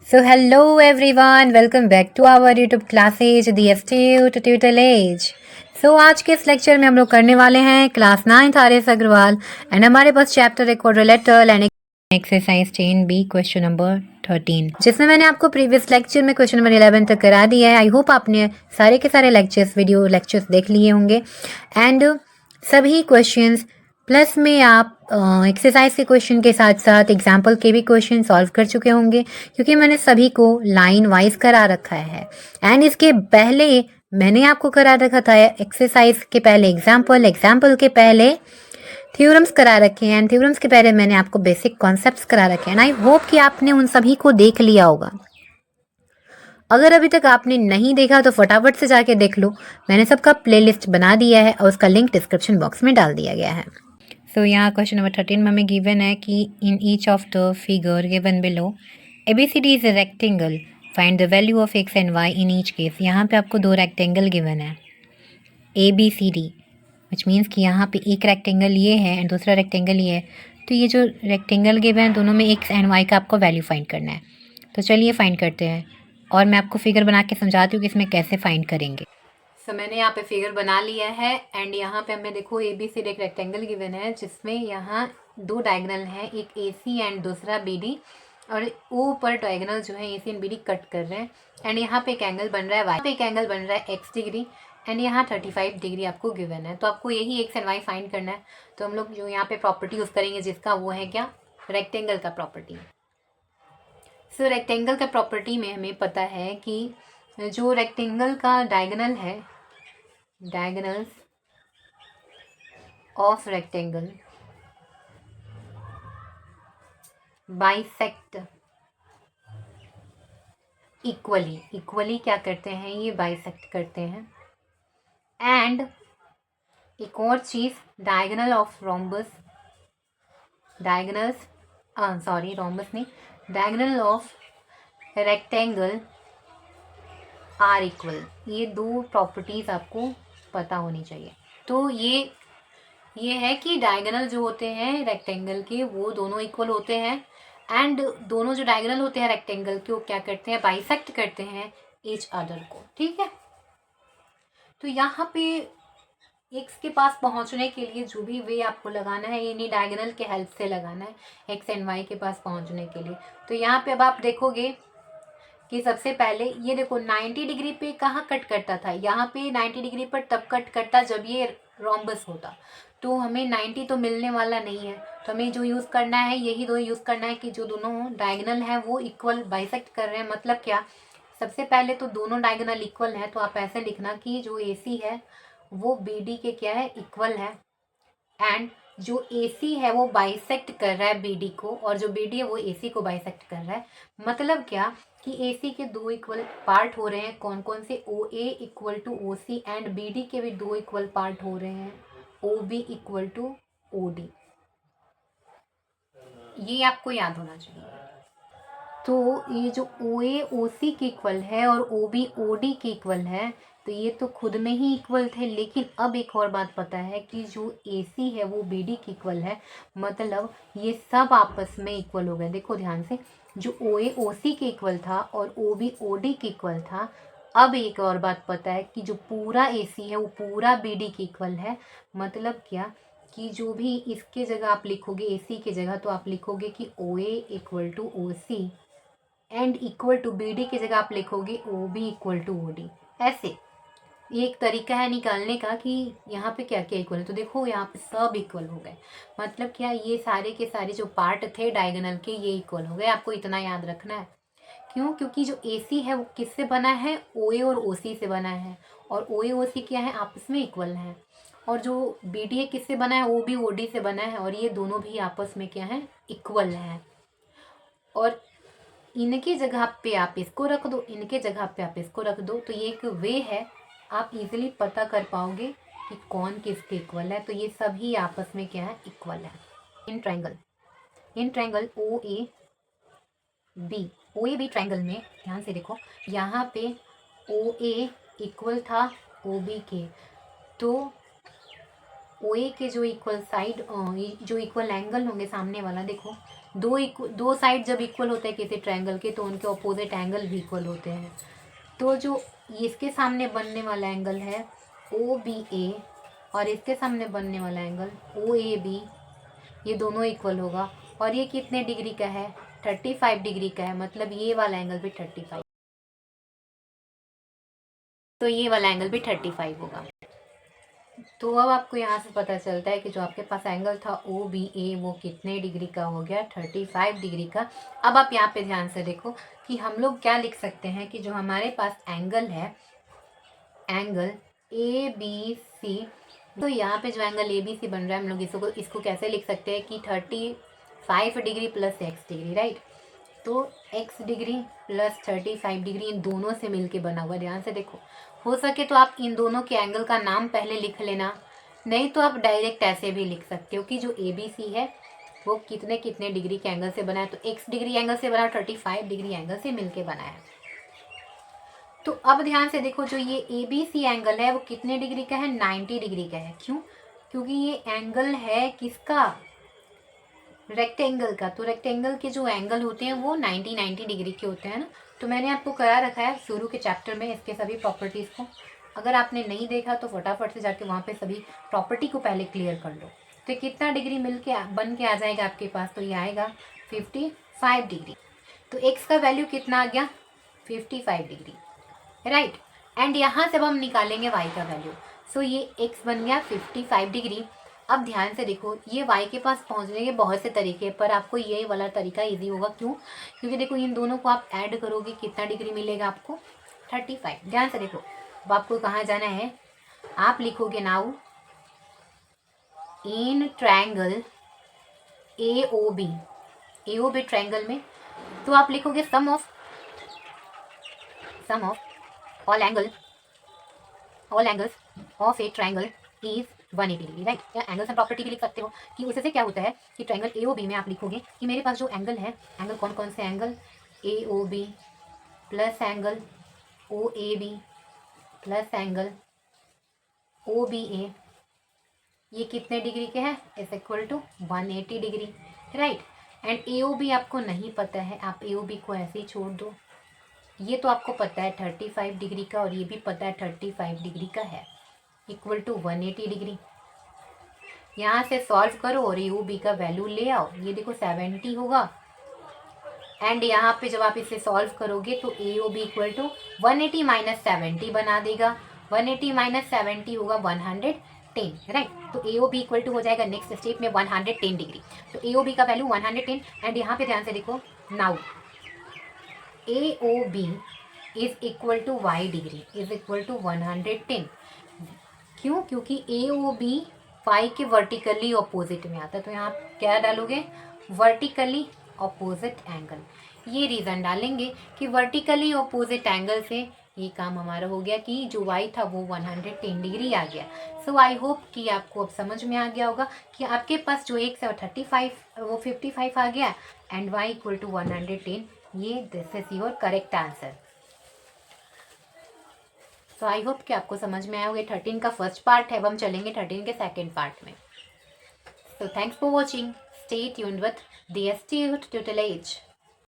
So hello everyone, welcome back to our YouTube classes The Astute Tutor Age. So आज के इस lecture में हम लोग करने वाले हैं क्लास 9 आर.एस. अग्रवाल एंड हमारे पास चैप्टर एक quadrilateral and exercise 10B question number 13 जिसमें मैंने आपको प्रीवियस लेक्चर में क्वेश्चन नंबर 11 तक करा दिया है। आई होप आपने सारे के सारे वीडियो लेक्चर्स देख लिए होंगे एंड सभी क्वेश्चंस प्लस में आप एक्सरसाइज के क्वेश्चन के साथ साथ एग्जाम्पल के भी क्वेश्चन सॉल्व कर चुके होंगे क्योंकि मैंने सभी को लाइन वाइज करा रखा है। एंड इसके पहले मैंने आपको करा रखा था एक्सरसाइज के पहले एग्जाम्पल के पहले थ्योरम्स करा रखे हैं एंड थ्योरम्स के पहले मैंने आपको बेसिक कॉन्सेप्ट्स करा रखे हैं। एंड आई होप कि आपने उन सभी को देख लिया होगा। अगर अभी तक आपने नहीं देखा तो फटाफट से जाके देख लो। मैंने सबका प्लेलिस्ट बना दिया है और उसका लिंक डिस्क्रिप्शन बॉक्स में डाल दिया गया है। सो यहाँ क्वेश्चन नंबर 13 में हमें गिवन है कि in each of the figure given below ABCD is a rectangle, find the value of x and y in each case. यहाँ पे आपको दो रेक्टेंगल गिवन है ABCD, विच मीन्स कि यहाँ पे एक रेक्टेंगल ये है एंड दूसरा रेक्टेंगल ये है। तो ये जो रेक्टेंगल गिवन है दोनों में x एंड y का आपको वैल्यू फाइंड करना है। तो चलिए फाइंड करते हैं और मैं आपको फिगर बना के समझाती हूँ कि इसमें कैसे फाइंड करेंगे। तो मैंने यहाँ पे फिगर बना लिया है एंड यहाँ पे हमें देखो ABCD एक रेक्टेंगल गिवन है जिसमें यहाँ दो डायगोनल है, एक AC एंड दूसरा BD, और ऊपर डायगोनल जो है AC एंड BD कट कर रहे हैं एंड यहाँ पे एक एंगल बन रहा है Y पे एक एंगल बन रहा है X डिग्री एंड यहाँ 35 डिग्री आपको गिवन है। तो आपको यही X एंड Y फाइंड करना है। तो हम लोग जो यहाँ पे प्रॉपर्टी यूज़ करेंगे जिसका वो है क्या, रेक्टेंगल का प्रॉपर्टी। सो रेक्टेंगल का प्रॉपर्टी में हमें पता है कि जो रेक्टेंगल का डायगोनल है, diagonals of rectangle bisect equally क्या करते हैं, ये बाइसेक्ट करते हैं। एंड एक और चीज, डायगोनल ऑफ रोम्बस, रोम्बस नहीं, diagonal of rectangle are equal. ये दो प्रॉपर्टीज आपको पता होनी चाहिए। तो ये है कि डायगोनल जो होते हैं रेक्टेंगल के वो दोनों इक्वल होते हैं एंड दोनों जो डायगोनल होते हैं रेक्टेंगल के वो क्या करते हैं, बाइसेक्ट करते हैं ईच अदर को। ठीक है, तो यहाँ पे एक्स के पास पहुँचने के लिए जो भी वे आपको लगाना है यानी डायगोनल के हेल्प से लगाना है एक्स एंड वाई के पास पहुँचने के लिए। तो यहाँ पे अब आप देखोगे कि सबसे पहले ये देखो 90 डिग्री पे कहाँ कट करता था, यहाँ पे 90 डिग्री पर तब कट करता जब ये रोम्बस होता। तो हमें 90 तो मिलने वाला नहीं है, तो हमें जो यूज़ करना है यही दो यूज़ करना है कि जो दोनों डायगोनल हैं वो इक्वल बाइसेक्ट कर रहे हैं। मतलब क्या, सबसे पहले तो दोनों डायगोनल इक्वल है तो आप ऐसे लिखना कि जो AC है वो BD के क्या है, इक्वल है एंड जो AC है वो बाइसेक्ट कर रहा है BD को और जो BD है वो AC को बाइसेक्ट कर रहा है। मतलब क्या कि AC के दो इक्वल पार्ट हो रहे हैं, कौन कौन से, OA equal to OC and BD के भी दो इक्वल पार्ट हो रहे हैं, OB इक्वल टू OD। ये आपको याद होना चाहिए। तो ये जो OA OC के इक्वल है और OB OD के इक्वल है, तो ये तो खुद में ही इक्वल थे, लेकिन अब एक और बात पता है कि जो AC है वो BD के इक्वल है। मतलब ये सब आपस में इक्वल हो गए। देखो ध्यान से, जो OA OC के इक्वल था और OB OD के इक्वल था। अब एक और बात पता है कि जो पूरा AC है वो पूरा BD के इक्वल है। मतलब क्या कि जो भी इसके जगह आप लिखोगे AC के जगह, तो आप लिखोगे कि OA equal to OC and equal to BD की जगह आप लिखोगे OB इक्वल टू OD। ऐसे ये एक तरीका है निकालने का कि यहाँ पे क्या क्या इक्वल है। तो देखो यहाँ पे सब इक्वल हो गए। मतलब क्या, ये सारे के सारे जो पार्ट थे डायगोनल के ये इक्वल हो गए। आपको इतना याद रखना है। क्यों? क्योंकि जो AC है वो किससे बना है, OA और OC से बना है और OA OC क्या है, आपस में इक्वल है। और जो BD है किससे बना है, OB OD से बना है और ये दोनों भी आपस में क्या है, इक्वल है। और इनके जगह पे आप इसको रख दो, इनके जगह पे आप इसको रख दो, तो ये एक वे है, आप इजीली पता कर पाओगे कि कौन किसके इक्वल है। तो ये सभी आपस में क्या है, इक्वल है। इन ट्रायंगल OAB ट्रायंगल में ध्यान से देखो, यहाँ पे OA इक्वल था OB के, तो OA के जो इक्वल साइड जो इक्वल एंगल होंगे सामने वाला, देखो दो साइड जब इक्वल होते हैं किसी ट्रायंगल के तो उनके ऑपोजिट एंगल भी इक्वल होते हैं। तो जो इसके सामने बनने वाला एंगल है OBA और इसके सामने बनने वाला एंगल OAB, ये दोनों इक्वल होगा। और ये कितने डिग्री का है? 35 डिग्री का है, मतलब ये वाला एंगल भी 35, तो ये वाला एंगल भी 35 होगा। तो अब आपको यहाँ से पता चलता है कि जो आपके पास एंगल था OBA वो कितने डिग्री का हो गया? 35 डिग्री का। अब आप यहाँ पे ध्यान से देखो कि हम लोग क्या लिख सकते हैं कि जो हमारे पास एंगल है, एंगल ABC, तो यहाँ पे जो एंगल ABC बन रहा है हम लोग इसको कैसे लिख सकते हैं कि 35 degree plus x degree, right. तो x degree plus 35 degree in दोनों से मिलके बना हुआ। ध्यान से देखो, हो सके तो आप इन दोनों के एंगल का नाम पहले लिख लेना, नहीं तो आप डायरेक्ट ऐसे भी लिख सकते हो कि जो ABC है वो कितने कितने डिग्री के एंगल से बना है। तो x डिग्री एंगल से बना, 35 डिग्री एंगल से मिलके बना है। तो अब ध्यान से देखो, जो ये ABC एंगल है वो कितने डिग्री का है? 90 डिग्री का है। क्यों? क्योंकि ये एंगल है किसका? रेक्टेंगल का। तो रेक्टेंगल के जो एंगल होते हैं वो 90 डिग्री के होते हैं ना। तो मैंने आपको करा रखा है शुरू के चैप्टर में इसके सभी प्रॉपर्टीज़ को। अगर आपने नहीं देखा तो फटाफट से जाके वहाँ पे सभी प्रॉपर्टी को पहले क्लियर कर लो। तो कितना डिग्री बन के आ जाएगा आपके पास? तो ये आएगा 55 डिग्री। तो एक्स का वैल्यू कितना आ गया? 55 डिग्री, राइट। एंड यहाँ से अब हम निकालेंगे वाई का वैल्यू। सो ये एक्स बन गया 55 डिग्री। अब ध्यान से देखो, ये y के पास पहुंचने के बहुत से तरीके, पर आपको ये वाला तरीका इजी होगा। क्यों? क्योंकि देखो इन दोनों को आप ऐड करोगे, कितना डिग्री मिलेगा आपको? 35। ध्यान से देखो, अब आपको कहाँ जाना है? आप लिखोगे now in triangle AOB triangle में, तो आप लिखोगे sum of all angles of a triangle is 180 degree, right. या एंगल्स एंड प्रॉपर्टी भी लिख सकते हो कि उससे क्या होता है कि ट्रायंगल AOB में आप लिखोगे कि मेरे पास जो एंगल है, एंगल कौन कौन से angle? AOB plus angle OAB plus angle OBA, ये कितने डिग्री के हैं? Is equal to 180 degree, right. And AOB आपको नहीं पता है, आप AOB को ऐसे ही छोड़ दो। ये तो आपको पता है 35 डिग्री का, और ये भी पता है 35 डिग्री का है, इक्वल टू 180 डिग्री। यहाँ से सॉल्व करो और AOB का वैल्यू ले आओ। ये देखो 70 होगा। एंड यहाँ पे जब आप इसे सॉल्व करोगे तो AOB इक्वल टू 180 माइनस 70 बना देगा। 180 माइनस 70 होगा 110, राइट। तो AOB इक्वल टू हो जाएगा नेक्स्ट स्टेप में 110 डिग्री। तो AOB का वैल्यू 110। एंड यहाँ पे ध्यान से देखो, now AOB is equal to y degree is equal to 110। क्यों? क्योंकि AOB y के वर्टिकली ऑपोजिट में आता है। तो यहाँ क्या डालोगे? Vertically opposite angle. ये रीज़न डालेंगे कि वर्टिकली ऑपोजिट एंगल से ये काम हमारा हो गया कि जो y था वो 110 डिग्री आ गया। सो आई होप कि आपको अब समझ में आ गया होगा कि आपके पास जो x है 35 वो 55 आ गया एंड y इक्वल टू 110। ये this is your correct answer. तो आई होप कि आपको समझ में आया होगा। 13 का फर्स्ट पार्ट है, अब हम चलेंगे 13 के सेकंड पार्ट में। So thanks for watching. Stay tuned with the STU tutelage.